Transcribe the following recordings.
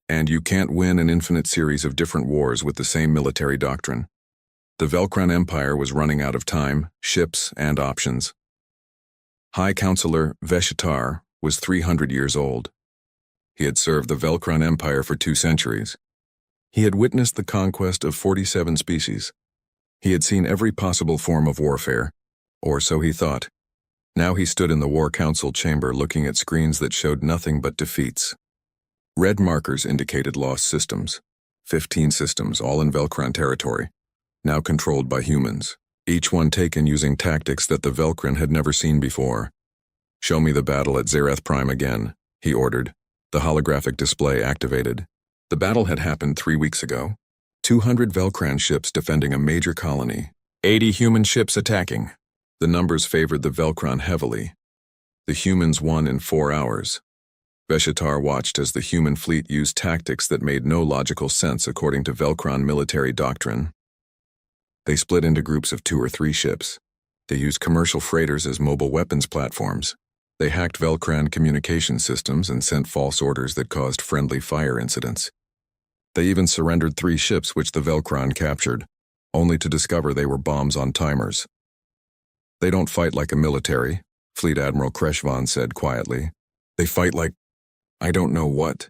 And you can't win an infinite series of different wars with the same military doctrine. The Velcran Empire was running out of time, ships, and options. High Counselor Veshitar was 300 years old. He had served the Velcran Empire for 2 centuries. He had witnessed the conquest of 47 species. He had seen every possible form of warfare, or so he thought. Now he stood in the War Council chamber looking at screens that showed nothing but defeats. Red markers indicated lost systems. 15 systems, all in Velcran territory, now controlled by humans, each one taken using tactics that the Velcran had never seen before. "Show me the battle at Zereth Prime again," he ordered. The holographic display activated. The battle had happened 3 weeks ago. 200 Velcran ships defending a major colony. 80 human ships attacking. The numbers favored the Velcran heavily. The humans won in 4 hours. Veshitar watched as the human fleet used tactics that made no logical sense according to Velcran military doctrine. They split into groups of 2 or 3 ships. They used commercial freighters as mobile weapons platforms. They hacked Velcran communication systems and sent false orders that caused friendly fire incidents. They even surrendered 3 ships which the Velcran captured, only to discover they were bombs on timers. "They don't fight like a military," Fleet Admiral Kreshvan said quietly. "They fight like, I don't know what.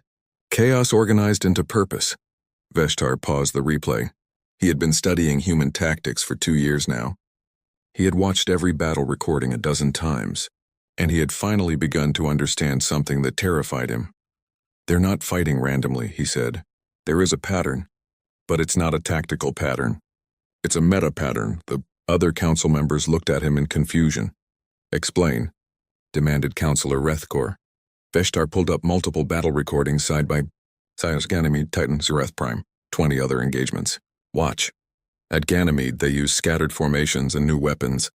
Chaos organized into purpose." Veshtar paused the replay. He had been studying human tactics for 2 years now. He had watched every battle recording a dozen times, and he had finally begun to understand something that terrified him. "They're not fighting randomly," he said. "There is a pattern, but it's not a tactical pattern. It's a meta pattern." The other council members looked at him in confusion. "Explain," demanded Counselor Rethkor. Veshtar pulled up multiple battle recordings side by side. Ganymede, Titan, Zereth Prime, 20 other engagements. "Watch. At Ganymede, they used scattered formations and new weapons.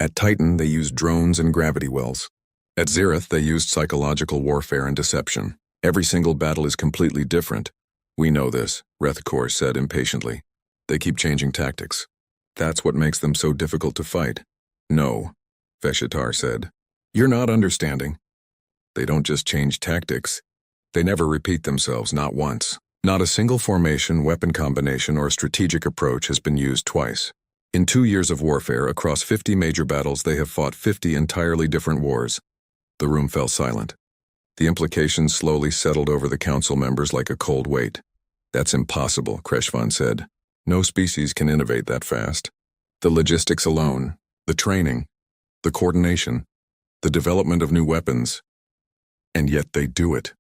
At Titan, they used drones and gravity wells. At Zereth, they used psychological warfare and deception. Every single battle is completely different." "We know this," Rethkor said impatiently. "They keep changing tactics. That's what makes them so difficult to fight." "No," Veshitar said. "You're not understanding. They don't just change tactics. They never repeat themselves, not once. Not a single formation, weapon combination, or strategic approach has been used twice. In 2 years of warfare, across 50 major battles, they have fought 50 entirely different wars." The room fell silent. The implications slowly settled over the council members like a cold weight. "That's impossible," Kreshvan said. "No species can innovate that fast. The logistics alone, the training, the coordination, the development of new weapons. And yet they do it,"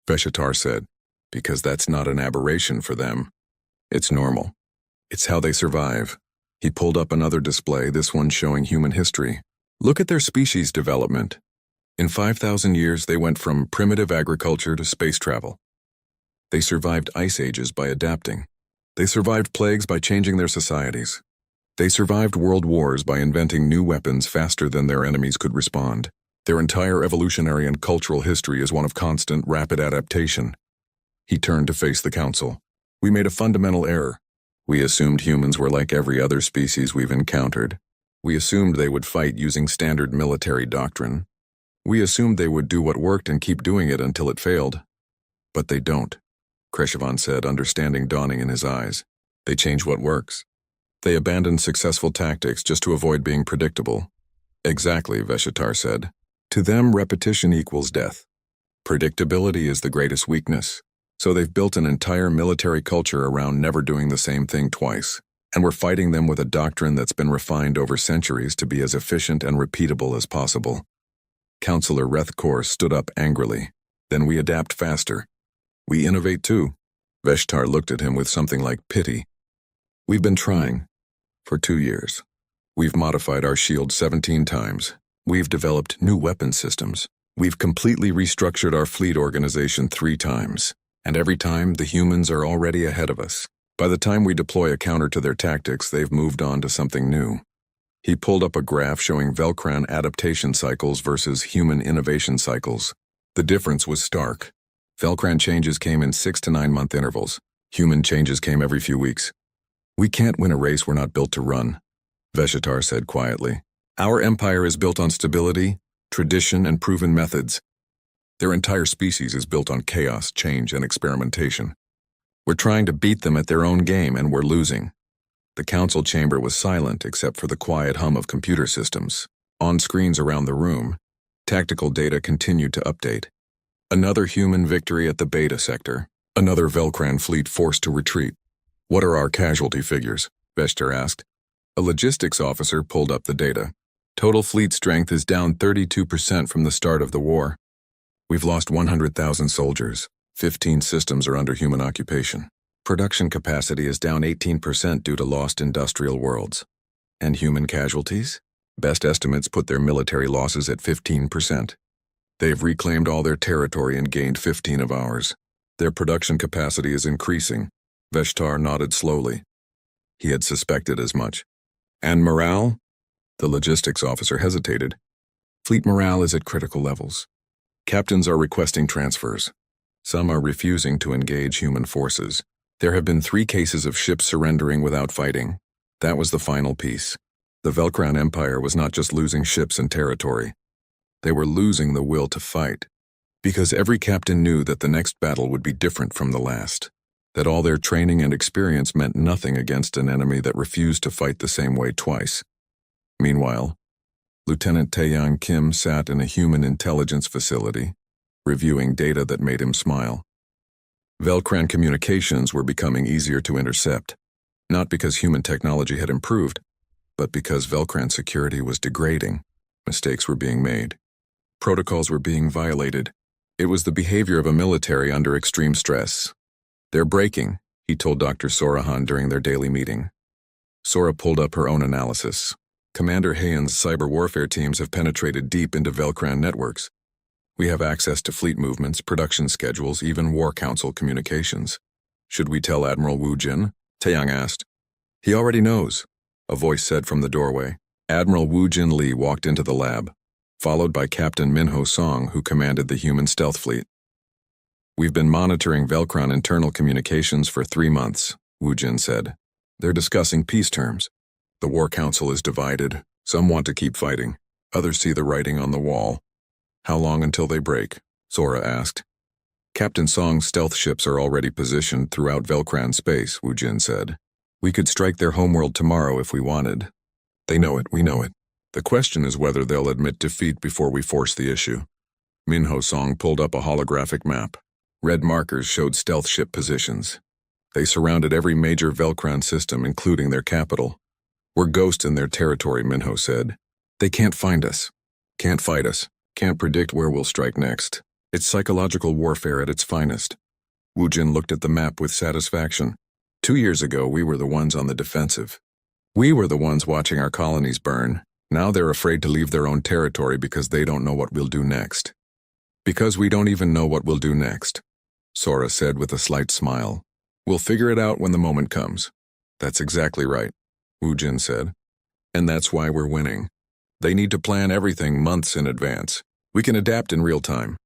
Veshitar said, "because that's not an aberration for them. It's normal. It's how they survive." He pulled up another display, this one showing human history. "Look at their species development. In 5,000 years, they went from primitive agriculture to space travel. They survived ice ages by adapting. They survived plagues by changing their societies. They survived world wars by inventing new weapons faster than their enemies could respond. Their entire evolutionary and cultural history is one of constant, rapid adaptation." He turned to face the council. "We made a fundamental error. We assumed humans were like every other species we've encountered. We assumed they would fight using standard military doctrine. We assumed they would do what worked and keep doing it until it failed. But they don't," Kreshvan said, understanding dawning in his eyes. "They change what works. They abandon successful tactics just to avoid being predictable." "Exactly," Veshitar said. "To them, repetition equals death. Predictability is the greatest weakness. So they've built an entire military culture around never doing the same thing twice. And we're fighting them with a doctrine that's been refined over centuries to be as efficient and repeatable as possible." Counselor Rethkor stood up angrily. "Then we adapt faster. We innovate too." Veshtar looked at him with something like pity. "We've been trying. For 2 years. We've modified our shield 17 times. We've developed new weapon systems. We've completely restructured our fleet organization 3 times. And every time, the humans are already ahead of us. By the time we deploy a counter to their tactics, they've moved on to something new." He pulled up a graph showing Velcran adaptation cycles versus human innovation cycles. The difference was stark. Velcran changes came in 6 to 9 month intervals. Human changes came every few weeks. "We can't win a race we're not built to run," Veshitar said quietly. "Our empire is built on stability, tradition, and proven methods. Their entire species is built on chaos, change, and experimentation. We're trying to beat them at their own game, and we're losing. The council chamber was silent except for the quiet hum of computer systems. On screens around the room, tactical data continued to update. Another human victory at the Beta sector. Another Velcran fleet forced to retreat. What are our casualty figures? Vester asked. A logistics officer pulled up the data. Total fleet strength is down 32% from the start of the war. We've lost 100,000 soldiers. 15 systems are under human occupation. Production capacity is down 18% due to lost industrial worlds. And human casualties? Best estimates put their military losses at 15%. They've reclaimed all their territory and gained 15 of ours. Their production capacity is increasing. Veshtar nodded slowly. He had suspected as much. And morale? The logistics officer hesitated. Fleet morale is at critical levels. Captains are requesting transfers. Some are refusing to engage human forces. There have been 3 cases of ships surrendering without fighting. That was the final piece. The Velcran Empire was not just losing ships and territory. They were losing the will to fight. Because every captain knew that the next battle would be different from the last. That all their training and experience meant nothing against an enemy that refused to fight the same way twice. Meanwhile, Lieutenant Taeyang Kim sat in a human intelligence facility, reviewing data that made him smile. Velcran communications were becoming easier to intercept, not because human technology had improved, but because Velcran security was degrading. Mistakes were being made. Protocols were being violated. It was the behavior of a military under extreme stress. They're breaking, he told Dr. Sorahan during their daily meeting. Sora pulled up her own analysis. Commander Hayen's cyber warfare teams have penetrated deep into Velcran networks. We have access to fleet movements, production schedules, even War Council communications. Should we tell Admiral Wu Jin? Taeyang asked. He already knows, a voice said from the doorway. Admiral Wu Jin Lee walked into the lab, followed by Captain Minho Song, who commanded the human stealth fleet. We've been monitoring Velcran internal communications for 3 months, Wu Jin said. They're discussing peace terms. The War Council is divided. Some want to keep fighting. Others see the writing on the wall. How long until they break? Sora asked. Captain Song's stealth ships are already positioned throughout Velcran space, Wu Jin said. We could strike their homeworld tomorrow if we wanted. They know it, we know it. The question is whether they'll admit defeat before we force the issue. Minho Song pulled up a holographic map. Red markers showed stealth ship positions. They surrounded every major Velcran system, including their capital. We're ghosts in their territory, Minho said. They can't find us. Can't fight us. Can't predict where we'll strike next. It's psychological warfare at its finest. Wu Jin looked at the map with satisfaction. 2 years ago, we were the ones on the defensive. We were the ones watching our colonies burn. Now they're afraid to leave their own territory because they don't know what we'll do next. Because we don't even know what we'll do next, Sora said with a slight smile. We'll figure it out when the moment comes. That's exactly right, Wu Jin said. And that's why we're winning. They need to plan everything months in advance. We can adapt in real time.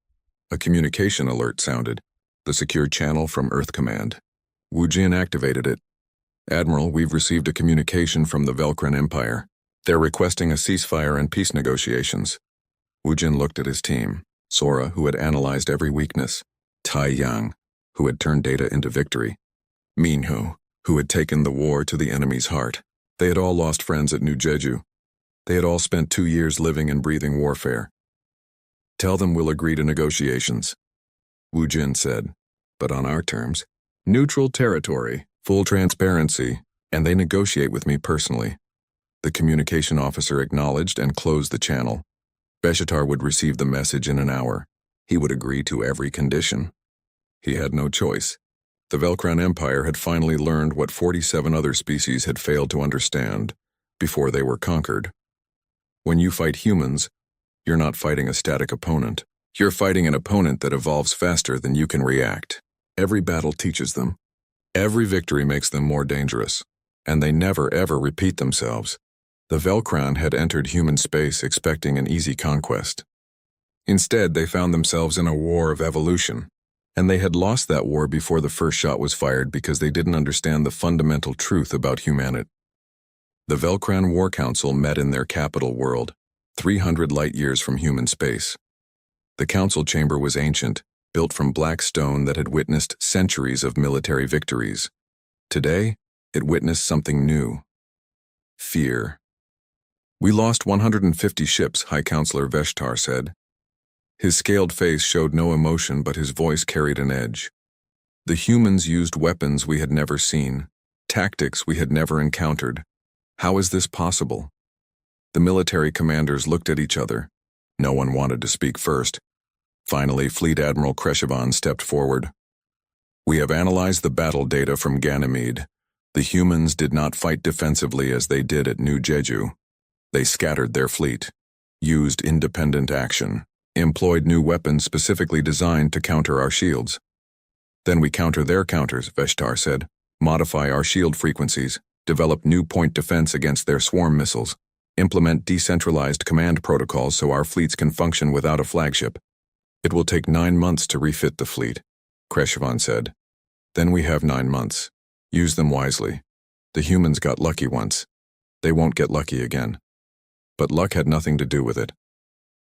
A communication alert sounded, the secure channel from Earth Command. Wu Jin activated it. Admiral, we've received a communication from the Velcran Empire. They're requesting a ceasefire and peace negotiations. Wu Jin looked at his team. Sora, who had analyzed every weakness. Taeyang, who had turned data into victory. Minho, who had taken the war to the enemy's heart. They had all lost friends at New Jeju. They had all spent 2 years living and breathing warfare. Tell them we'll agree to negotiations, Wu Jin said, but on our terms. Neutral territory, full transparency, and they negotiate with me personally. The communication officer acknowledged and closed the channel. Beshatar would receive the message in an hour. He would agree to every condition. He had no choice. The Velcran Empire had finally learned what 47 other species had failed to understand before they were conquered. When you fight humans, you're not fighting a static opponent. You're fighting an opponent that evolves faster than you can react. Every battle teaches them. Every victory makes them more dangerous. And they never ever repeat themselves. The Velcran had entered human space expecting an easy conquest. Instead, they found themselves in a war of evolution. And they had lost that war before the first shot was fired because they didn't understand the fundamental truth about humanity. The Velcran War Council met in their capital world, 300 light-years from human space. The council chamber was ancient, built from black stone that had witnessed centuries of military victories. Today, it witnessed something new. Fear. "We lost 150 ships," High Counselor Veshtar said. His scaled face showed no emotion, but his voice carried an edge. "The humans used weapons we had never seen, tactics we had never encountered. How is this possible?" The military commanders looked at each other. No one wanted to speak first. Finally, Fleet Admiral Kreshevan stepped forward. "We have analyzed the battle data from Ganymede. The humans did not fight defensively as they did at New Jeju. They scattered their fleet, used independent action, employed new weapons specifically designed to counter our shields. Then we counter their counters," Veshtar said. "Modify our shield frequencies, develop new point defense against their swarm missiles, implement decentralized command protocols so our fleets can function without a flagship. It will take 9 months to refit the fleet," Kreshevan said. "Then we have 9 months. Use them wisely. The humans got lucky once. They won't get lucky again." But luck had nothing to do with it.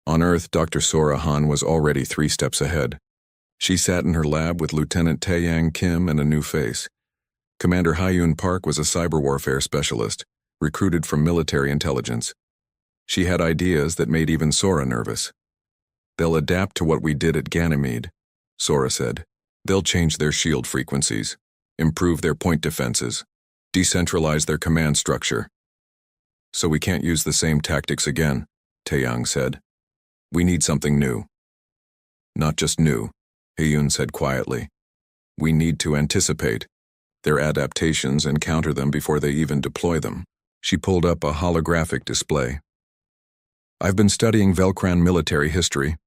On Earth, Dr. Sora Han was already 3 steps ahead. She sat in her lab with Lieutenant Taeyang Kim and a new face. Commander Hyun Park was a cyber warfare specialist, recruited from military intelligence. She had ideas that made even Sora nervous. "They'll adapt to what we did at Ganymede," Sora said. "They'll change their shield frequencies, improve their point defenses, decentralize their command structure." "So we can't use the same tactics again," Taeyang said. "We need something new." "Not just new," Hyun said quietly. "We need to anticipate their adaptations and counter them before they even deploy them." She pulled up a holographic display. "I've been studying Velcran military history.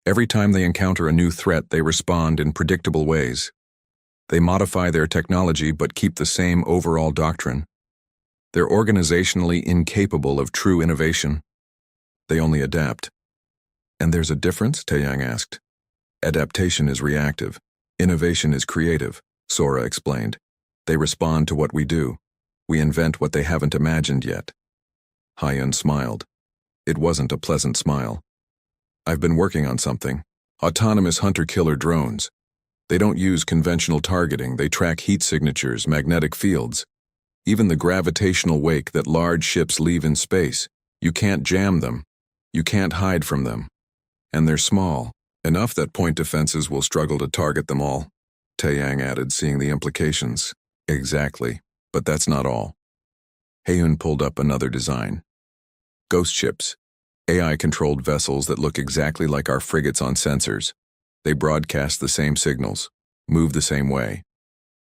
Every time they encounter a new threat, they respond in predictable ways. They modify their technology but keep the same overall doctrine. They're organizationally incapable of true innovation. They only adapt." "And there's a difference?" Taeyang asked. "Adaptation is reactive. Innovation is creative," Sora explained. "They respond to what we do. We invent what they haven't imagined yet." Hyun smiled. It wasn't a pleasant smile. "I've been working on something. Autonomous hunter-killer drones. They don't use conventional targeting. They track heat signatures, magnetic fields. Even the gravitational wake that large ships leave in space. You can't jam them. You can't hide from them. And they're small, enough that point defenses will struggle to target them all," Taeyang added, seeing the implications. "Exactly. But that's not all." Hyun pulled up another design. "Ghost ships. AI-controlled vessels that look exactly like our frigates on sensors. They broadcast the same signals, move the same way.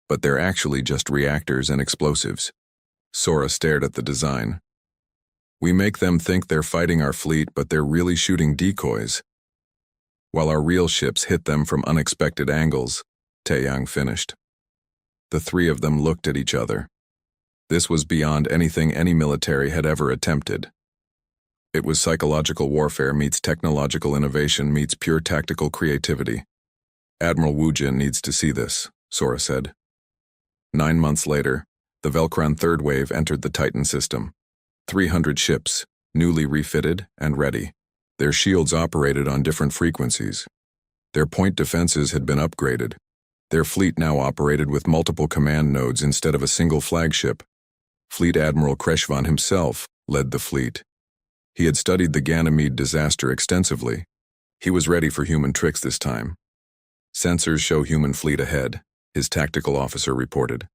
But they're actually just reactors and explosives." Sora stared at the design. "We make them think they're fighting our fleet, but they're really shooting decoys. While our real ships hit them from unexpected angles," Taeyang finished. The 3 of them looked at each other. This was beyond anything any military had ever attempted. It was psychological warfare meets technological innovation meets pure tactical creativity. "Admiral Wujin needs to see this," Sora said. 9 months later, the Velcran third wave entered the Titan system. 300 ships, newly refitted and ready. Their shields operated on different frequencies. Their point defenses had been upgraded. Their fleet now operated with multiple command nodes instead of a single flagship. Fleet Admiral Kreshevan himself led the fleet. He had studied the Ganymede disaster extensively. He was ready for human tricks this time. "Sensors show human fleet ahead," his tactical officer reported.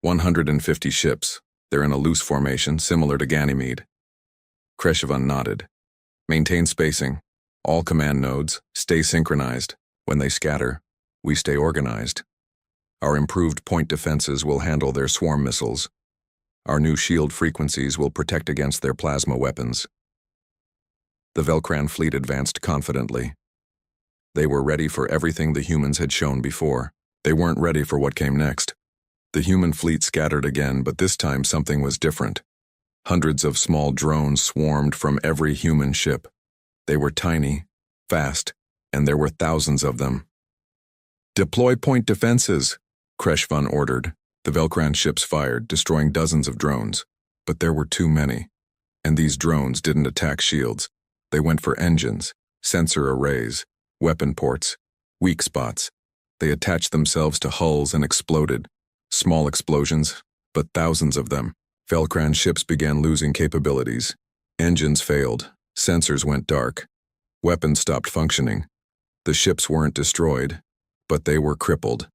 150 ships. They're in a loose formation similar to Ganymede. Kreshevan nodded. "Maintain spacing. All command nodes, stay synchronized. When they scatter, we stay organized. Our improved point defenses will handle their swarm missiles. Our new shield frequencies will protect against their plasma weapons." The Velcran fleet advanced confidently. They were ready for everything the humans had shown before. They weren't ready for what came next. The human fleet scattered again, but this time something was different. Hundreds of small drones swarmed from every human ship. They were tiny, fast, and there were thousands of them. "Deploy point defenses," Kreshevan ordered. The Velcran ships fired, destroying dozens of drones. But there were too many. And these drones didn't attack shields. They went for engines, sensor arrays, weapon ports, weak spots. They attached themselves to hulls and exploded. Small explosions, but thousands of them. Velcran ships began losing capabilities. Engines failed, sensors went dark, weapons stopped functioning. The ships weren't destroyed, but they were crippled.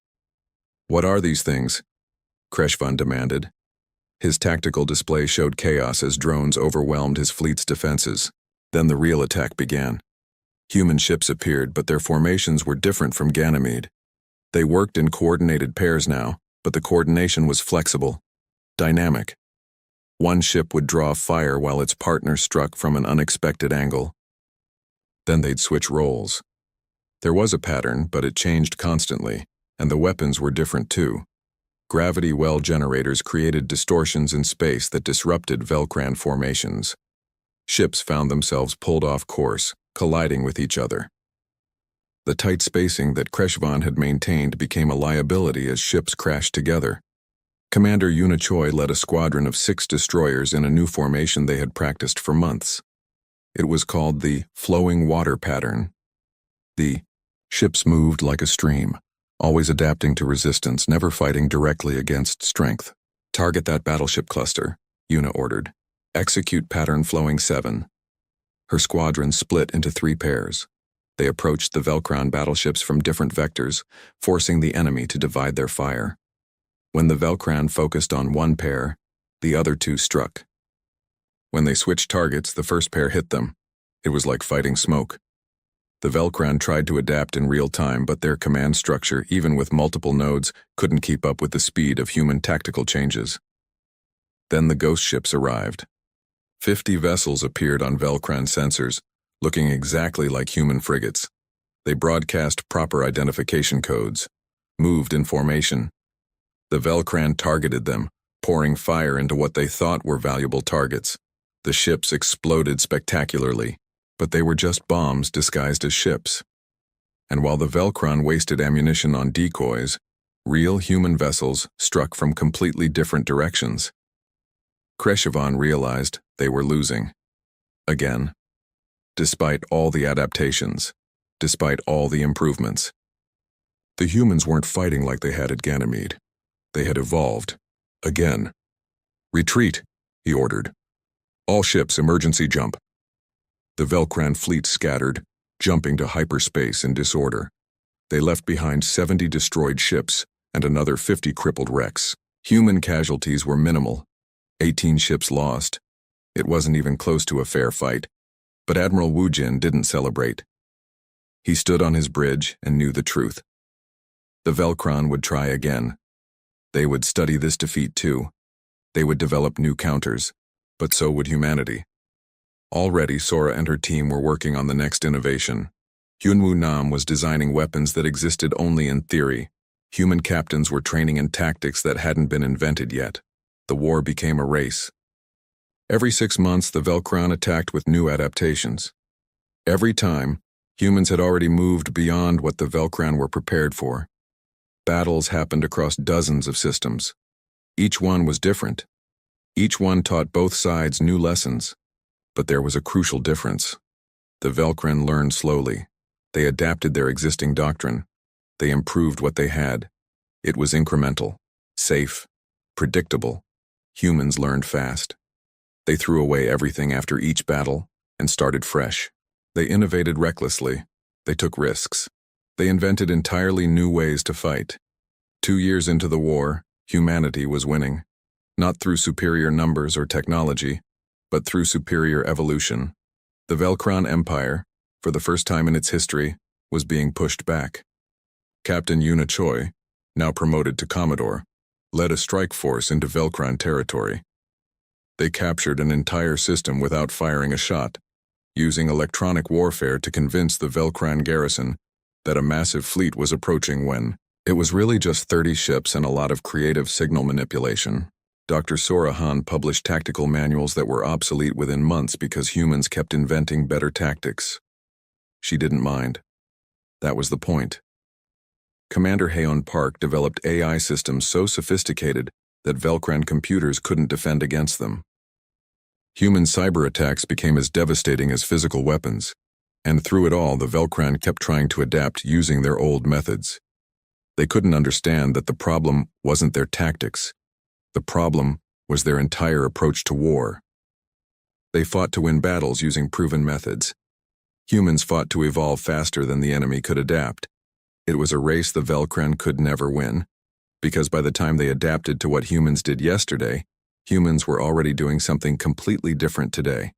"What are these things?" Kreshvan demanded. His tactical display showed chaos as drones overwhelmed his fleet's defenses. Then the real attack began. Human ships appeared, but their formations were different from Ganymede. They worked in coordinated pairs now, but the coordination was flexible, dynamic. One ship would draw fire while its partner struck from an unexpected angle. Then they'd switch roles. There was a pattern, but it changed constantly, and the weapons were different too. Gravity well generators created distortions in space that disrupted Velcran formations. Ships found themselves pulled off course, colliding with each other. The tight spacing that Kreshvan had maintained became a liability as ships crashed together. Commander Unichoi led a squadron of 6 destroyers in a new formation they had practiced for months. It was called the flowing water pattern. The ships moved like a stream, always adapting to resistance, never fighting directly against strength. "Target that battleship cluster," Una ordered. "Execute pattern flowing 7. Her squadron split into 3 pairs. They approached the Velcran battleships from different vectors, forcing the enemy to divide their fire. When the Velcran focused on one pair, the other 2 struck. When they switched targets, the first pair hit them. It was like fighting smoke. The Velcran tried to adapt in real time, but their command structure, even with multiple nodes, couldn't keep up with the speed of human tactical changes. Then the ghost ships arrived. 50 vessels appeared on Velcran sensors, looking exactly like human frigates. They broadcast proper identification codes, moved in formation. The Velcran targeted them, pouring fire into what they thought were valuable targets. The ships exploded spectacularly, but they were just bombs disguised as ships. And while the Velcran wasted ammunition on decoys, real human vessels struck from completely different directions. Kreshvan realized they were losing. Again. Despite all the adaptations, despite all the improvements. The humans weren't fighting like they had at Ganymede. They had evolved. Again. "Retreat," he ordered. "All ships, emergency jump." The Velcran fleet scattered, jumping to hyperspace in disorder. They left behind 70 destroyed ships and another 50 crippled wrecks. Human casualties were minimal. 18 ships lost. It wasn't even close to a fair fight. But Admiral Wujin didn't celebrate. He stood on his bridge and knew the truth. The Velcran would try again. They would study this defeat too. They would develop new counters, but so would humanity. Already, Sora and her team were working on the next innovation. Hyunwoo Nam was designing weapons that existed only in theory. Human captains were training in tactics that hadn't been invented yet. The war became a race. Every 6 months, the Velcran attacked with new adaptations. Every time, humans had already moved beyond what the Velcran were prepared for. Battles happened across dozens of systems. Each one was different. Each one taught both sides new lessons. But there was a crucial difference. The Velcran learned slowly. They adapted their existing doctrine. They improved what they had. It was incremental, safe, predictable. Humans learned fast. They threw away everything after each battle and started fresh. They innovated recklessly. They took risks. They invented entirely new ways to fight. 2 years into the war, humanity was winning. Not through superior numbers or technology, but through superior evolution. The Velcran Empire, for the first time in its history, was being pushed back. Captain Una Choi, now promoted to Commodore, led a strike force into Velcran territory. They captured an entire system without firing a shot, using electronic warfare to convince the Velcran garrison that a massive fleet was approaching when it was really just 30 ships and a lot of creative signal manipulation. Dr. Sora Han published tactical manuals that were obsolete within months because humans kept inventing better tactics. She didn't mind. That was the point. Commander Haeon Park developed AI systems so sophisticated that Velcran computers couldn't defend against them. Human cyber attacks became as devastating as physical weapons. And through it all, the Velcran kept trying to adapt using their old methods. They couldn't understand that the problem wasn't their tactics. The problem was their entire approach to war. They fought to win battles using proven methods. Humans fought to evolve faster than the enemy could adapt. It was a race the Velcran could never win, because by the time they adapted to what humans did yesterday, humans were already doing something completely different today.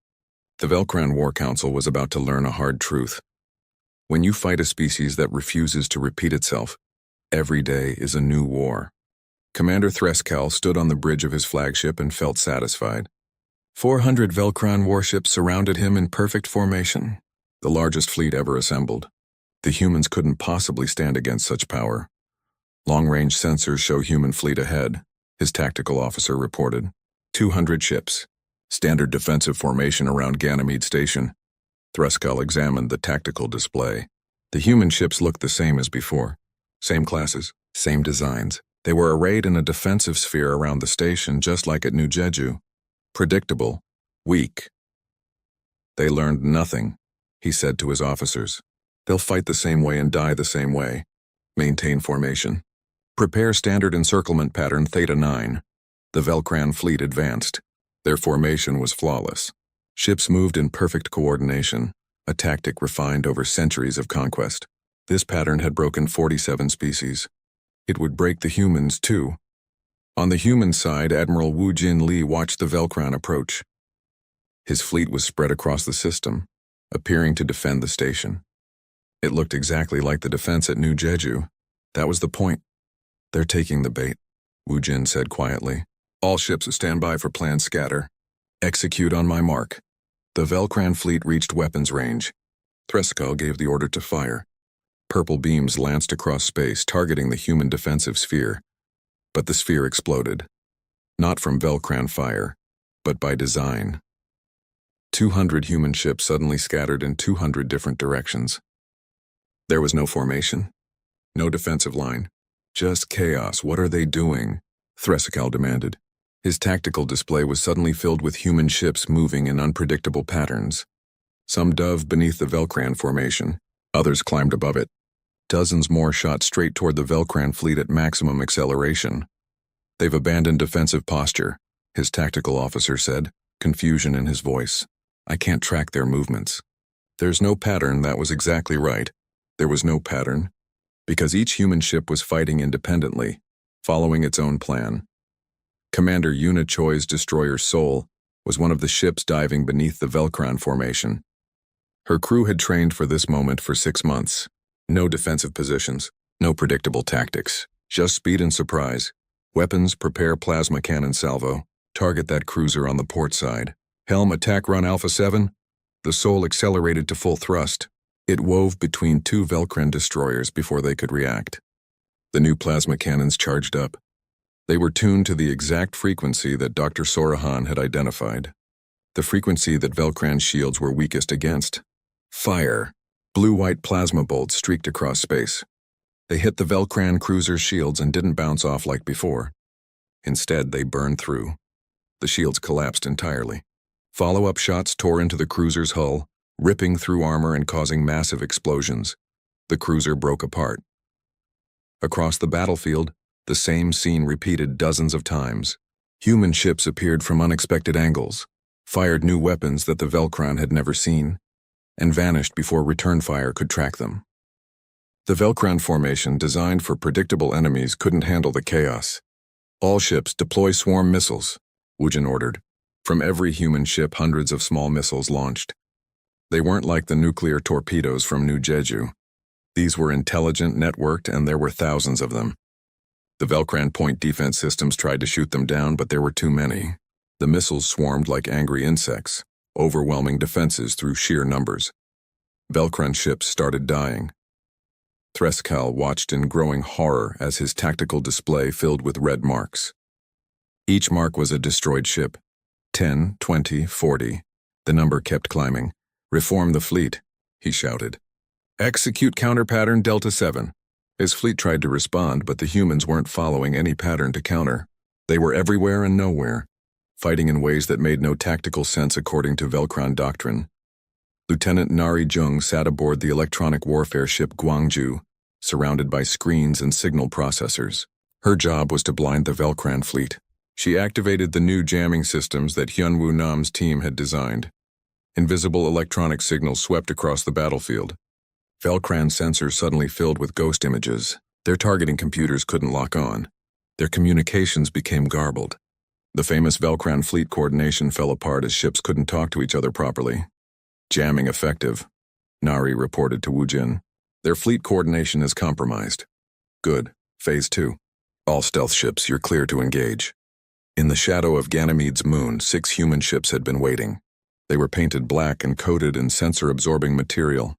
The Velcran War Council was about to learn a hard truth. When you fight a species that refuses to repeat itself, every day is a new war. Commander Threscal stood on the bridge of his flagship and felt satisfied. 400 Velcran warships surrounded him in perfect formation, the largest fleet ever assembled. The humans couldn't possibly stand against such power. Long-range sensors show human fleet ahead, his tactical officer reported. 200 ships. Standard defensive formation around Ganymede Station. Threscal examined the tactical display. The human ships looked the same as before. Same classes, same designs. They were arrayed in a defensive sphere around the station just like at New Jeju. Predictable, weak. They learned nothing, he said to his officers. They'll fight the same way and die the same way. Maintain formation. Prepare standard encirclement pattern Theta 9. The Velcran fleet advanced. Their formation was flawless. Ships moved in perfect coordination, a tactic refined over centuries of conquest. This pattern had broken 47 species. It would break the humans too. On the human side, Admiral Wu Jin Lee watched the Velcran approach. His fleet was spread across the system, appearing to defend the station. It looked exactly like the defense at New Jeju. That was the point. They're taking the bait, Wu Jin said quietly. All ships stand by for planned scatter. Execute on my mark. The Velcran fleet reached weapons range. Threscal gave the order to fire. Purple beams lanced across space, targeting the human defensive sphere. But the sphere exploded. Not from Velcran fire, but by design. 200 human ships suddenly scattered in 200 different directions. There was no formation, no defensive line. Just chaos. What are they doing? Threscal demanded. His tactical display was suddenly filled with human ships moving in unpredictable patterns. Some dove beneath the Velcran formation. Others climbed above it. Dozens more shot straight toward the Velcran fleet at maximum acceleration. They've abandoned defensive posture, his tactical officer said, confusion in his voice. I can't track their movements. There's no pattern. That was exactly right. There was no pattern, because each human ship was fighting independently, following its own plan. Commander Yuna Choi's destroyer Seoul was one of the ships diving beneath the Velcran formation. Her crew had trained for this moment for 6 months. No defensive positions, no predictable tactics, just speed and surprise. Weapons, prepare plasma cannon salvo. Target that cruiser on the port side. Helm attack run Alpha 7. The Seoul accelerated to full thrust. It wove between 2 Velcran destroyers before they could react. The new plasma cannons charged up. They were tuned to the exact frequency that Dr. Sorahan had identified. The frequency that Velcran shields were weakest against. Fire. Blue-white plasma bolts streaked across space. They hit the Velcran cruiser's shields and didn't bounce off like before. Instead, they burned through. The shields collapsed entirely. Follow-up shots tore into the cruiser's hull, ripping through armor and causing massive explosions. The cruiser broke apart. Across the battlefield, the same scene repeated dozens of times. Human ships appeared from unexpected angles, fired new weapons that the Velcran had never seen, and vanished before return fire could track them. The Velcran formation, designed for predictable enemies, couldn't handle the chaos. All ships deploy swarm missiles, Wu Jin ordered. From every human ship, hundreds of small missiles launched. They weren't like the nuclear torpedoes from New Jeju. These were intelligent, networked, and there were thousands of them. The Velcran point defense systems tried to shoot them down, but there were too many. The missiles swarmed like angry insects, overwhelming defenses through sheer numbers. Velcran ships started dying. Threscal watched in growing horror as his tactical display filled with red marks. Each mark was a destroyed ship. 10, 20, 40. The number kept climbing. Reform the fleet, he shouted. Execute counter pattern Delta 7. His fleet tried to respond, but the humans weren't following any pattern to counter. They were everywhere and nowhere, fighting in ways that made no tactical sense according to Velcran doctrine. Lieutenant Nari Jung sat aboard the electronic warfare ship Gwangju, surrounded by screens and signal processors. Her job was to blind the Velcran fleet. She activated the new jamming systems that Hyunwoo Nam's team had designed. Invisible electronic signals swept across the battlefield. Velcran sensors suddenly filled with ghost images. Their targeting computers couldn't lock on. Their communications became garbled. The famous Velcran fleet coordination fell apart as ships couldn't talk to each other properly. Jamming effective, Nari reported to Woojin. Their fleet coordination is compromised. Good. Phase 2. All stealth ships, you're clear to engage. In the shadow of Ganymede's moon, 6 human ships had been waiting. They were painted black and coated in sensor-absorbing material.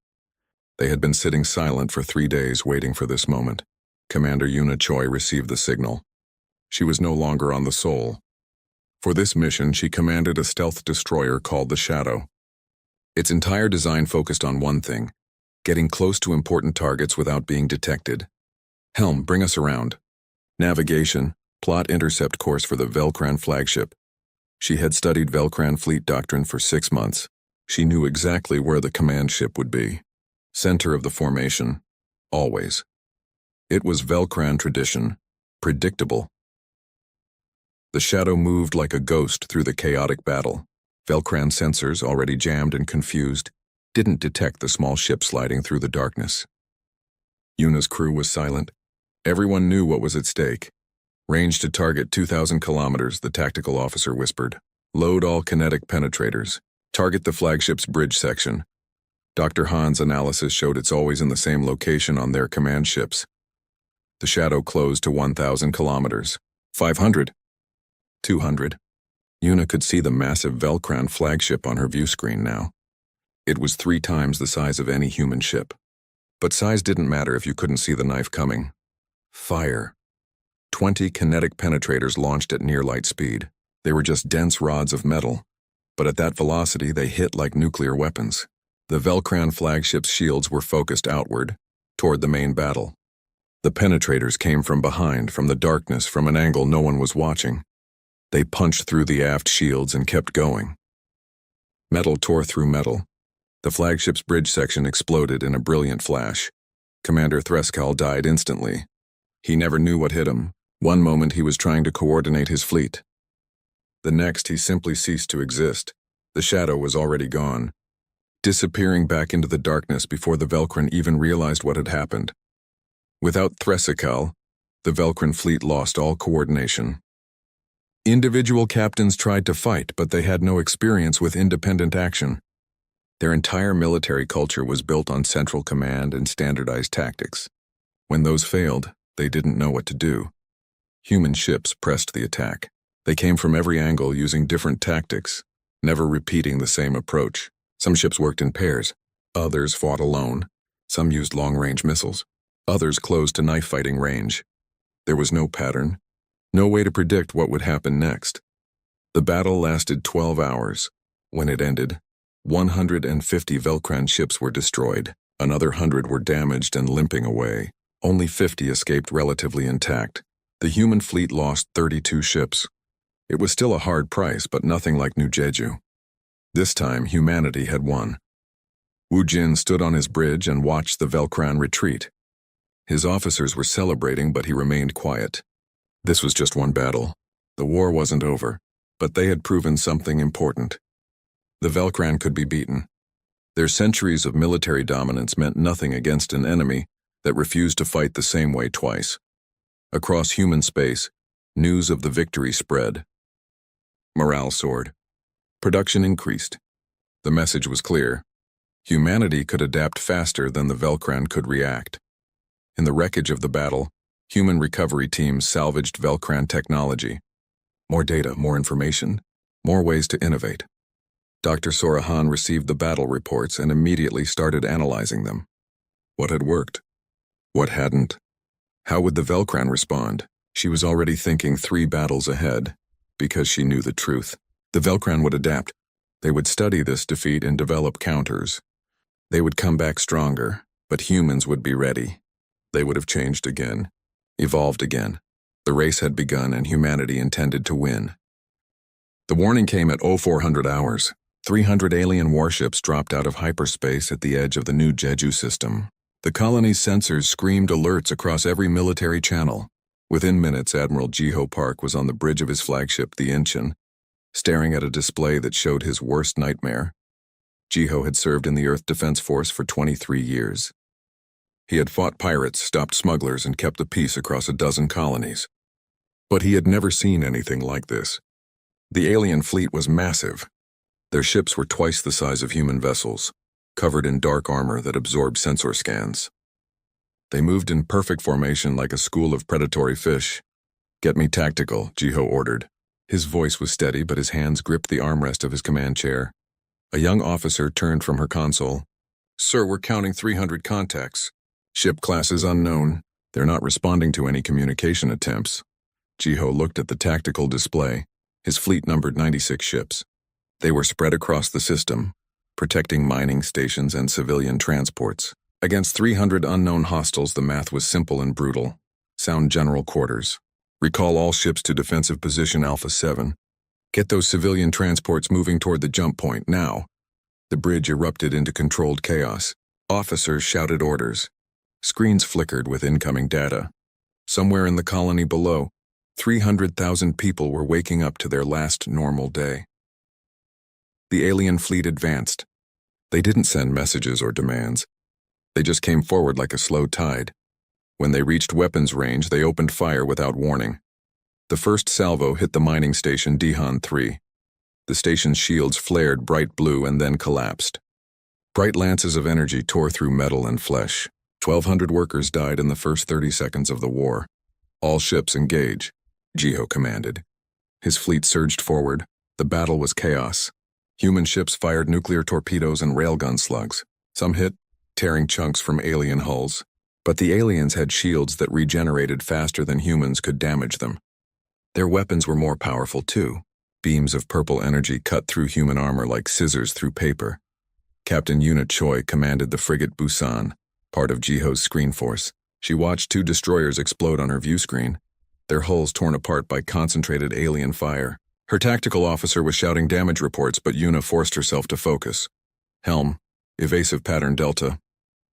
They had been sitting silent for 3 days waiting for this moment. Commander Yuna Choi received the signal. She was no longer on the Sol. For this mission, she commanded a stealth destroyer called the Shadow. Its entire design focused on one thing: getting close to important targets without being detected. Helm, bring us around. Navigation, plot intercept course for the Velcran flagship. She had studied Velcran fleet doctrine for 6 months. She knew exactly where the command ship would be. Center of the formation. Always. It was Velcran tradition. Predictable. The Shadow moved like a ghost through the chaotic battle. Velcran sensors, already jammed and confused, didn't detect the small ship sliding through the darkness. Yuna's crew was silent. Everyone knew what was at stake. Range to target 2,000 kilometers, the tactical officer whispered. Load all kinetic penetrators. Target the flagship's bridge section. Dr. Han's analysis showed it's always in the same location on their command ships. The Shadow closed to 1,000 kilometers. 500. 200. Yuna could see the massive Velcran flagship on her view screen now. It was 3 times the size of any human ship. But size didn't matter if you couldn't see the knife coming. Fire. 20 kinetic penetrators launched at near light speed. They were just dense rods of metal, but at that velocity they hit like nuclear weapons. The Velcran flagship's shields were focused outward, toward the main battle. The penetrators came from behind, from the darkness, from an angle no one was watching. They punched through the aft shields and kept going. Metal tore through metal. The flagship's bridge section exploded in a brilliant flash. Commander Threskal died instantly. He never knew what hit him. One moment he was trying to coordinate his fleet. The next he simply ceased to exist. The Shadow was already gone, disappearing back into the darkness before the Velcran even realized what had happened. Without Threskal, the Velcran fleet lost all coordination. Individual captains tried to fight, but they had no experience with independent action. Their entire military culture was built on central command and standardized tactics. When those failed, they didn't know what to do. Human ships pressed the attack. They came from every angle using different tactics, never repeating the same approach. Some ships worked in pairs. Others fought alone. Some used long-range missiles. Others closed to knife-fighting range. There was no pattern. No way to predict what would happen next. The battle lasted 12 hours. When it ended, 150 Velcran ships were destroyed. Another 100 were damaged and limping away. Only 50 escaped relatively intact. The human fleet lost 32 ships. It was still a hard price, but nothing like New Jeju. This time, humanity had won. Woojin stood on his bridge and watched the Velcran retreat. His officers were celebrating, but he remained quiet. This was just one battle. The war wasn't over, but they had proven something important. The Velcran could be beaten. Their centuries of military dominance meant nothing against an enemy that refused to fight the same way twice. Across human space, news of the victory spread. Morale soared. Production increased. The message was clear. Humanity could adapt faster than the Velcran could react. In the wreckage of the battle, human recovery teams salvaged Velcran technology. More data, more information, more ways to innovate. Dr. Sorahan received the battle reports and immediately started analyzing them. What had worked? What hadn't? How would the Velcran respond? She was already thinking 3 battles ahead, because she knew the truth. The Velcran would adapt. They would study this defeat and develop counters. They would come back stronger, but humans would be ready. They would have changed again, evolved again. The race had begun and humanity intended to win. The warning came at 0400 hours. 300 alien warships dropped out of hyperspace at the edge of the new Jeju system. The colony's sensors screamed alerts across every military channel. Within minutes, Admiral Jiho Park was on the bridge of his flagship, the Incheon, staring at a display that showed his worst nightmare. Jiho had served in the Earth Defense Force for 23 years. He had fought pirates, stopped smugglers, and kept the peace across a dozen colonies. But he had never seen anything like this. The alien fleet was massive. Their ships were twice the size of human vessels, covered in dark armor that absorbed sensor scans. They moved in perfect formation like a school of predatory fish. "Get me tactical," Jiho ordered. His voice was steady, but his hands gripped the armrest of his command chair. A young officer turned from her console. "Sir, we're counting 300 contacts. Ship classes unknown. They're not responding to any communication attempts." Jiho looked at the tactical display. His fleet numbered 96 ships. They were spread across the system, protecting mining stations and civilian transports. Against 300 unknown hostiles, the math was simple and brutal. Sound general quarters. Recall all ships to defensive position Alpha 7. Get those civilian transports moving toward the jump point, now. The bridge erupted into controlled chaos. Officers shouted orders. Screens flickered with incoming data. Somewhere in the colony below, 300,000 people were waking up to their last normal day. The alien fleet advanced. They didn't send messages or demands. They just came forward like a slow tide. When they reached weapons range, they opened fire without warning. The first salvo hit the mining station Dihan 3. The station's shields flared bright blue and then collapsed. Bright lances of energy tore through metal and flesh. 1,200 workers died in the first 30 seconds of the war. "All ships engage," Jiho commanded. His fleet surged forward. The battle was chaos. Human ships fired nuclear torpedoes and railgun slugs. Some hit, tearing chunks from alien hulls. But the aliens had shields that regenerated faster than humans could damage them. Their weapons were more powerful too. Beams of purple energy cut through human armor like scissors through paper. Captain Yuna Choi commanded the frigate Busan, part of Jiho's screen force. She watched 2 destroyers explode on her view screen, their hulls torn apart by concentrated alien fire. Her tactical officer was shouting damage reports, but Yuna forced herself to focus. "Helm, evasive pattern Delta.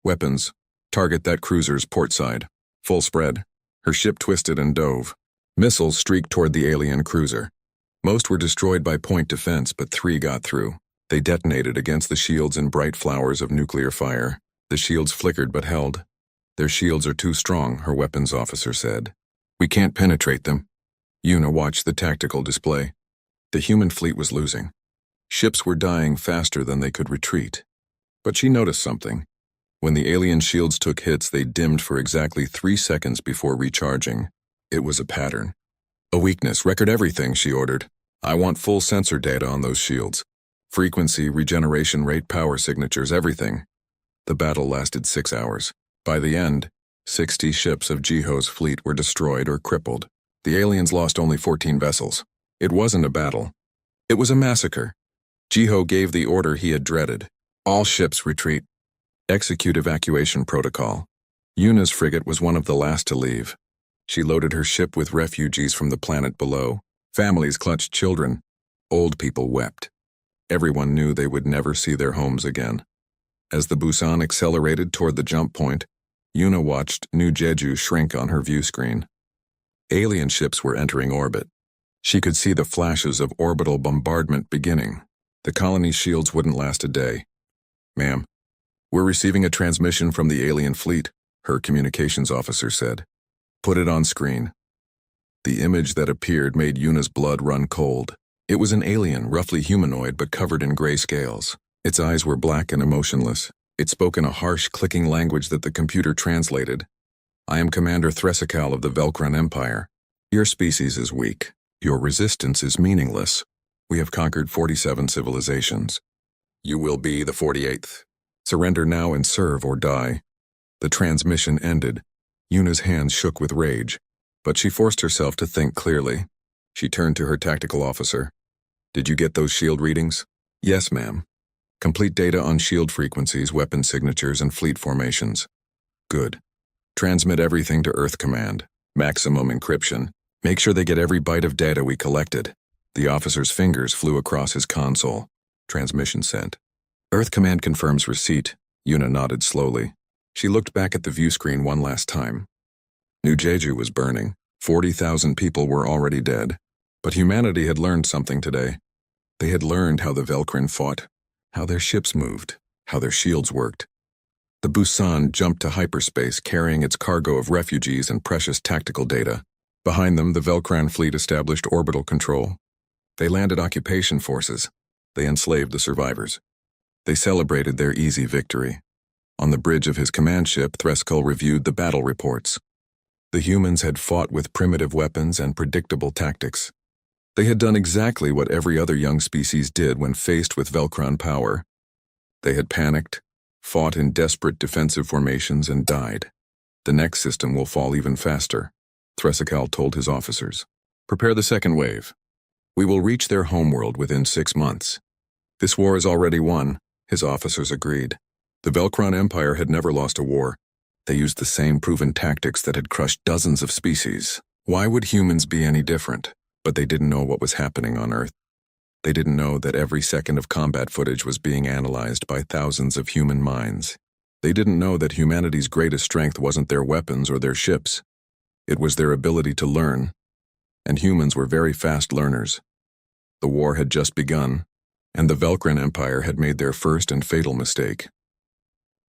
Weapons, target that cruiser's port side. Full spread." Her ship twisted and dove. Missiles streaked toward the alien cruiser. Most were destroyed by point defense, but 3 got through. They detonated against the shields in bright flowers of nuclear fire. The shields flickered but held. "Their shields are too strong," her weapons officer said. "We can't penetrate them." Yuna watched the tactical display. The human fleet was losing. Ships were dying faster than they could retreat. But she noticed something. When the alien shields took hits, they dimmed for exactly 3 seconds before recharging. It was a pattern. "A weakness, record everything," she ordered. "I want full sensor data on those shields. Frequency, regeneration rate, power signatures, everything." The battle lasted 6 hours. By the end, 60 ships of Jiho's fleet were destroyed or crippled. The aliens lost only 14 vessels. It wasn't a battle. It was a massacre. Jiho gave the order he had dreaded. "All ships retreat. Execute evacuation protocol." Yuna's frigate was one of the last to leave. She loaded her ship with refugees from the planet below. Families clutched children. Old people wept. Everyone knew they would never see their homes again. As the Busan accelerated toward the jump point, Yuna watched New Jeju shrink on her view screen. Alien ships were entering orbit. She could see the flashes of orbital bombardment beginning. The colony's shields wouldn't last a day. "Ma'am, we're receiving a transmission from the alien fleet," her communications officer said. "Put it on screen." The image that appeared made Yuna's blood run cold. It was an alien, roughly humanoid but covered in gray scales. Its eyes were black and emotionless. It spoke in a harsh, clicking language that the computer translated. "I am Commander Thresikal of the Velkran Empire. Your species is weak. Your resistance is meaningless. We have conquered 47 civilizations. You will be the 48th. Surrender now and serve or die." The transmission ended. Yuna's hands shook with rage, but she forced herself to think clearly. She turned to her tactical officer. "Did you get those shield readings?" "Yes, ma'am. Complete data on shield frequencies, weapon signatures, and fleet formations." "Good. Transmit everything to Earth Command. Maximum encryption. Make sure they get every byte of data we collected." The officer's fingers flew across his console. Transmission sent. Earth Command confirms receipt. Yuna nodded slowly. She looked back at the view screen one last time. New Jeju was burning. 40,000 people were already dead. But humanity had learned something today. They had learned how the Velcrin fought, how their ships moved, how their shields worked. The Busan jumped to hyperspace carrying its cargo of refugees and precious tactical data. Behind them, the Velcran fleet established orbital control. They landed occupation forces. They enslaved the survivors. They celebrated their easy victory. On the bridge of his command ship, Threskull reviewed the battle reports. The humans had fought with primitive weapons and predictable tactics. They had done exactly what every other young species did when faced with Velcron power. They had panicked, fought in desperate defensive formations, and died. The next system will fall even faster, Threskull told his officers. Prepare the second wave. We will reach their homeworld within 6 months. This war is already won, his officers agreed. The Velcron Empire had never lost a war. They used the same proven tactics that had crushed dozens of species. Why would humans be any different? But they didn't know what was happening on Earth. They didn't know that every second of combat footage was being analyzed by thousands of human minds. They didn't know that humanity's greatest strength wasn't their weapons or their ships. It was their ability to learn. And humans were very fast learners. The war had just begun, and the Velcrin Empire had made their first and fatal mistake.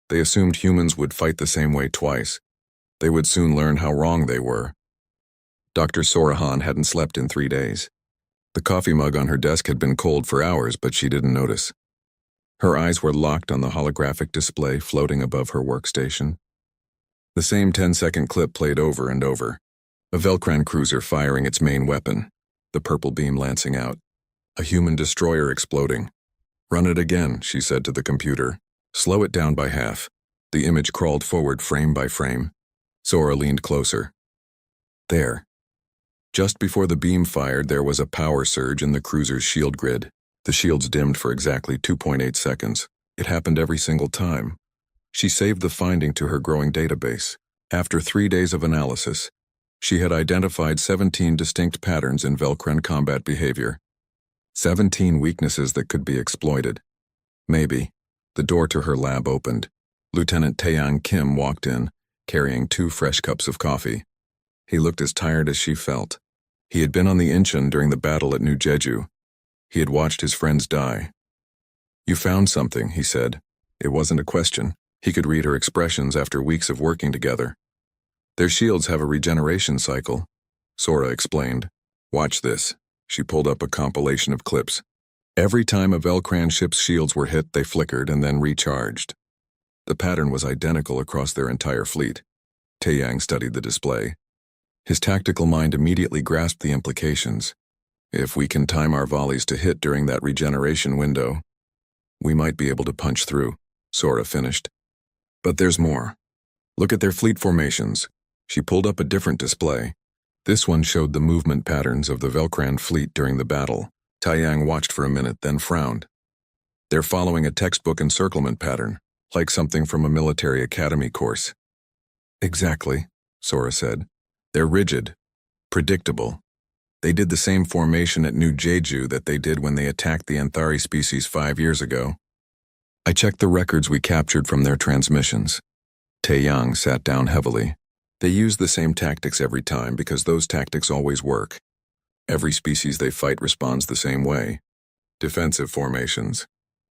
They assumed humans would fight the same way twice. They would soon learn how wrong they were. Dr. Sorahan hadn't slept in 3 days. The coffee mug on her desk had been cold for hours, but she didn't notice. Her eyes were locked on the holographic display floating above her workstation. The same 10-second clip played over and over. A Velcran cruiser firing its main weapon, the purple beam lancing out. A human destroyer exploding. Run it again, she said to the computer. Slow it down by half. The image crawled forward frame by frame. Sora leaned closer. There. Just before the beam fired, there was a power surge in the cruiser's shield grid. The shields dimmed for exactly 2.8 seconds. It happened every single time. She saved the finding to her growing database. After 3 days of analysis, she had identified 17 distinct patterns in Velcran combat behavior. 17 weaknesses that could be exploited. Maybe. The door to her lab opened. Lieutenant Taeyang Kim walked in, carrying 2 fresh cups of coffee. He looked as tired as she felt. He had been on the Incheon during the battle at New Jeju. He had watched his friends die. You found something, he said. It wasn't a question. He could read her expressions after weeks of working together. Their shields have a regeneration cycle, Sora explained. Watch this. She pulled up a compilation of clips. Every time a Velcran ship's shields were hit, they flickered and then recharged. The pattern was identical across their entire fleet. Taeyang studied the display. His tactical mind immediately grasped the implications. If we can time our volleys to hit during that regeneration window, we might be able to punch through, Sora finished. But there's more. Look at their fleet formations. She pulled up a different display. This one showed the movement patterns of the Velcran fleet during the battle. Taeyang watched for a minute, then frowned. They're following a textbook encirclement pattern, like something from a military academy course. Exactly, Sora said. They're rigid, predictable. They did the same formation at New Jeju that they did when they attacked the Anthari species 5 years ago. I checked the records we captured from their transmissions. Taeyang sat down heavily. They use the same tactics every time because those tactics always work. Every species they fight responds the same way. Defensive formations,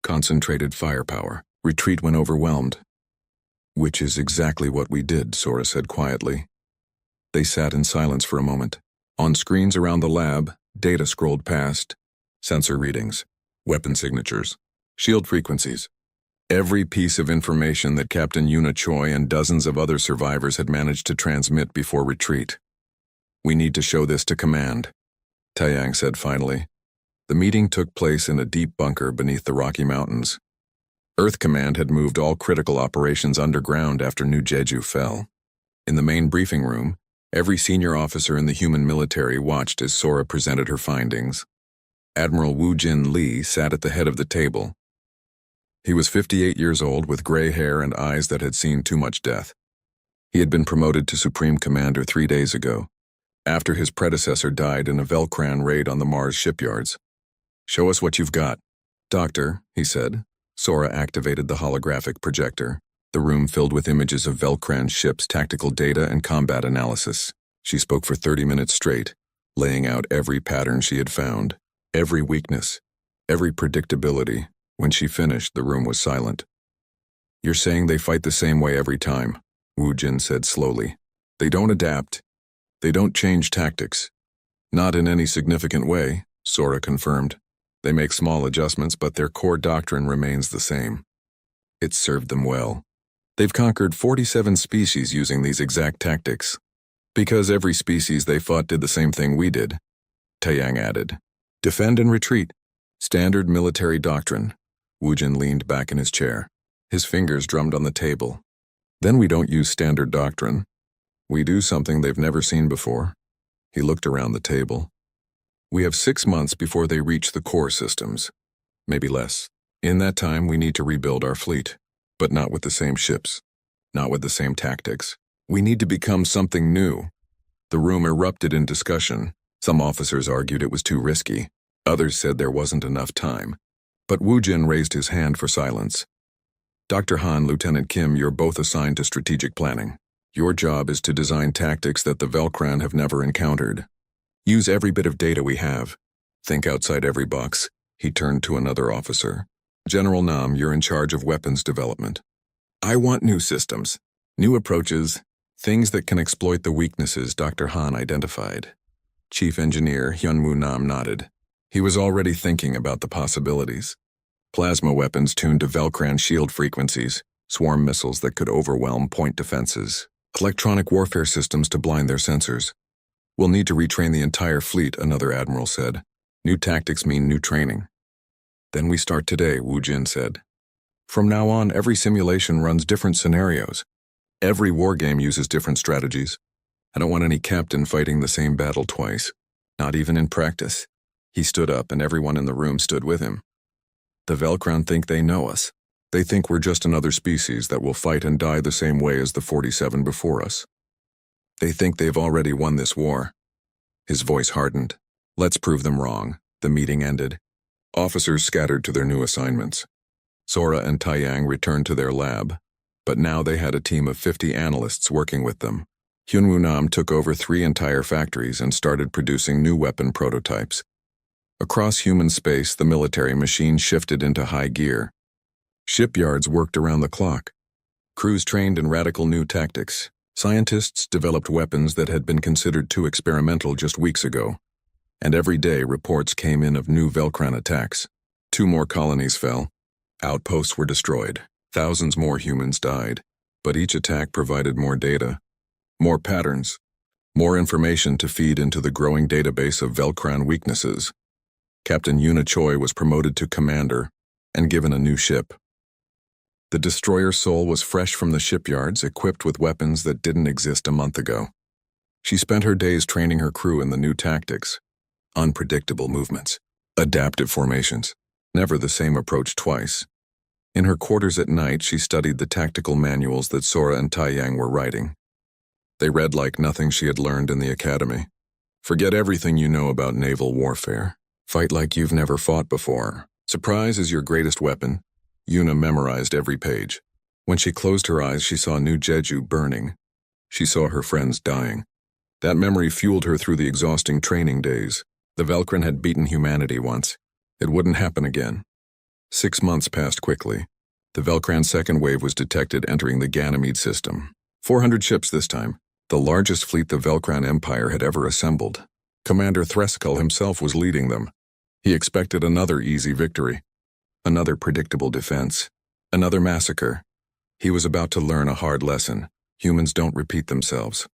concentrated firepower, retreat when overwhelmed. Which is exactly what we did, Sora said quietly. They sat in silence for a moment. On screens around the lab, data scrolled past. Sensor readings, weapon signatures, shield frequencies. Every piece of information that Captain Yuna Choi and dozens of other survivors had managed to transmit before retreat. We need to show this to command, Taeyang said finally. The meeting took place in a deep bunker beneath the Rocky Mountains. Earth Command had moved all critical operations underground after New Jeju fell. In the main briefing room, every senior officer in the human military watched as Sora presented her findings. Admiral Wu Jin Lee sat at the head of the table. He was 58 years old with gray hair and eyes that had seen too much death. He had been promoted to Supreme Commander 3 days ago, after his predecessor died in a Velcran raid on the Mars shipyards. Show us what you've got, "Doctor," he said. Sora activated the holographic projector. The room filled with images of Velcran's ship's tactical data and combat analysis. She spoke for 30 minutes straight, laying out every pattern she had found, every weakness, every predictability. When she finished, the room was silent. "You're saying they fight the same way every time," Wu Jin said slowly. "They don't adapt. They don't change tactics." "Not in any significant way," Sora confirmed. "They make small adjustments, but their core doctrine remains the same. It's served them well. They've conquered 47 species using these exact tactics. Because every species they fought did the same thing we did," Taiyang added. "Defend and retreat. Standard military doctrine." Wu Jin leaned back in his chair. His fingers drummed on the table. "Then we don't use standard doctrine. We do something they've never seen before." He looked around the table. "We have 6 months before they reach the core systems. Maybe less. In that time, we need to rebuild our fleet. But not with the same ships. Not with the same tactics. We need to become something new." The room erupted in discussion. Some officers argued it was too risky. Others said there wasn't enough time. But Wu Jin raised his hand for silence. "Dr. Han, Lieutenant Kim, you're both assigned to strategic planning. Your job is to design tactics that the Velcran have never encountered. Use every bit of data we have. Think outside every box." He turned to another officer. "General Nam, you're in charge of weapons development. I want new systems, new approaches, things that can exploit the weaknesses Dr. Han identified." Chief Engineer Hyunwoo Nam nodded. He was already thinking about the possibilities. Plasma weapons tuned to Velcran shield frequencies, swarm missiles that could overwhelm point defenses, electronic warfare systems to blind their sensors. "We'll need to retrain the entire fleet," another admiral said. "New tactics mean new training." "Then we start today," Wu Jin said. "From now on, every simulation runs different scenarios. Every wargame uses different strategies. I don't want any captain fighting the same battle twice, not even in practice." He stood up and everyone in the room stood with him. "The Velcran think they know us. They think we're just another species that will fight and die the same way as the 47 before us. They think they've already won this war." His voice hardened. "Let's prove them wrong." The meeting ended. Officers scattered to their new assignments. Sora and Taiyang returned to their lab, but now they had a team of 50 analysts working with them. Hyunwoo Nam took over 3 entire factories and started producing new weapon prototypes. Across human space, the military machine shifted into high gear. Shipyards worked around the clock. Crews trained in radical new tactics. Scientists developed weapons that had been considered too experimental just weeks ago. And every day reports came in of new Velcran attacks. 2 more colonies fell. Outposts were destroyed. Thousands more humans died. But each attack provided more data, more patterns, more information to feed into the growing database of Velcran weaknesses. Captain Yuna Choi was promoted to commander and given a new ship. The destroyer Soul was fresh from the shipyards, equipped with weapons that didn't exist a month ago. She spent her days training her crew in the new tactics. Unpredictable movements, adaptive formations, never the same approach twice. In her quarters at night, she studied the tactical manuals that Sora and Taiyang were writing. They read like nothing she had learned in the academy. Forget everything you know about naval warfare. Fight like you've never fought before. Surprise is your greatest weapon. Yuna memorized every page. When she closed her eyes, she saw New Jeju burning. She saw her friends dying. That memory fueled her through the exhausting training days. The Velcran had beaten humanity once. It wouldn't happen again. 6 months passed quickly. The Velcran's second wave was detected entering the Ganymede system. 400 ships this time, the largest fleet the Velcran Empire had ever assembled. Commander Threskull himself was leading them. He expected another easy victory, another predictable defense, another massacre. He was about to learn a hard lesson. Humans don't repeat themselves.